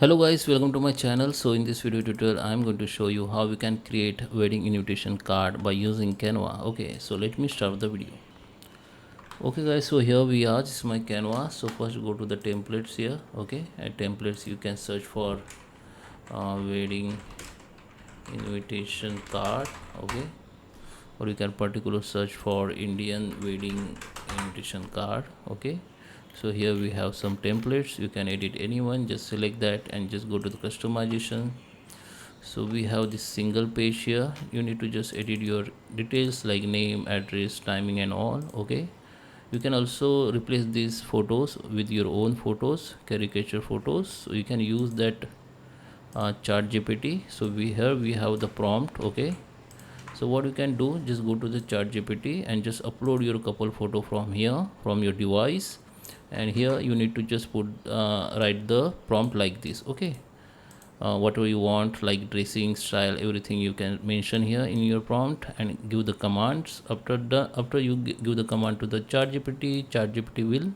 Hello guys, welcome to my channel. So in this video tutorial I am going to show you how we can create wedding invitation card by using Canva. Okay, so let me start the video. Okay guys, so here we are. This is my Canva. So first go to the templates here. Okay, at templates you can search for wedding invitation card. Okay, or you can particular search for Indian wedding invitation card. Okay, so here we have some templates. You can edit anyone, just select that and just go to the customization. So we have this single page here. You need to just edit your details like name, address, timing and all. Okay, you can also replace these photos with your own photos, caricature photos. So you can use that chart gpt. So we have the prompt. Okay, so what you can do, just go to the chart gpt and just upload your couple photo from here, from your device, and here you need to just put write the prompt like this. Okay, whatever you want, like dressing style, everything you can mention here in your prompt and give the commands. After you give the command to the chart gpt will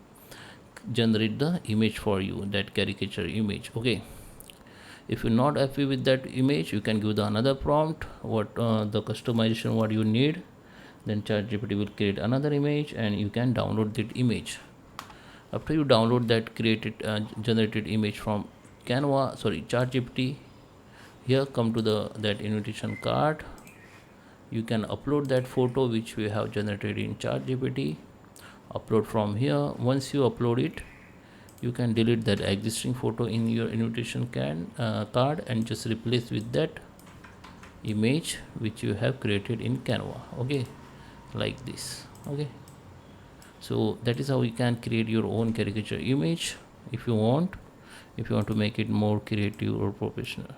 generate the image for you, that caricature image. Okay, if you're not happy with that image, you can give the another prompt, what the customization what you need. Then ChatGPT will create another image and you can download that image. After you download that created generated image from ChatGPT, here come to the that invitation card. You can upload that photo which we have generated in ChatGPT. Upload from here. Once you upload it, you can delete that existing photo in your invitation card and just replace with that image which you have created in Canva. Okay, like this. Okay, so that is how you can create your own caricature image if you want, to make it more creative or professional.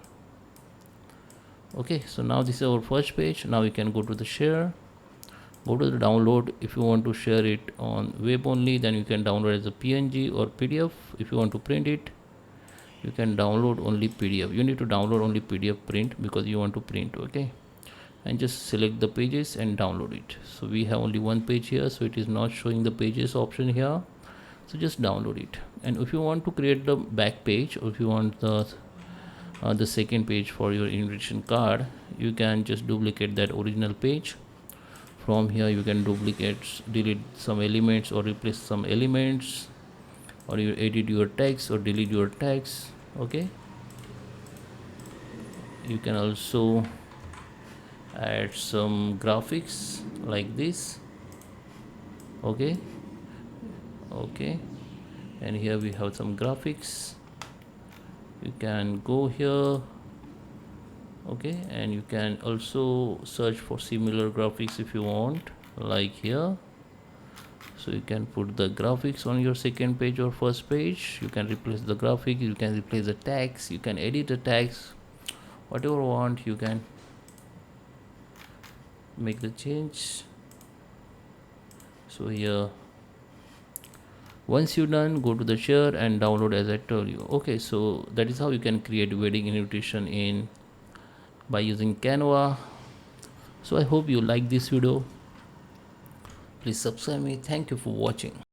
Okay, so now this is our first page. Now you can go to the share, go to the download. If you want to share it on web only, then you can download as a png or pdf. If you want to print it, you can download only pdf. You need to download only pdf print because you want to print. Okay, and just select the pages and download it. So we have only one page here, so it is not showing the pages option here. So just download it. And if you want to create the back page, or if you want the second page for your invitation card, you can just duplicate that original page. From here you can delete some elements or replace some elements, or you edit your text or delete your text. Okay, you can also add some graphics like this. Okay, and here we have some graphics. You can go here. Okay, and you can also search for similar graphics if you want, like here. So you can put the graphics on your second page or first page. You can replace the graphic, you can replace the text, you can edit the text, whatever you want. You can make the change. So here, once you're done, go to the share and download as I told you. Okay, so that is how you can create wedding invitation in by using Canva. So I hope you like this video. Please subscribe me. Thank you for watching.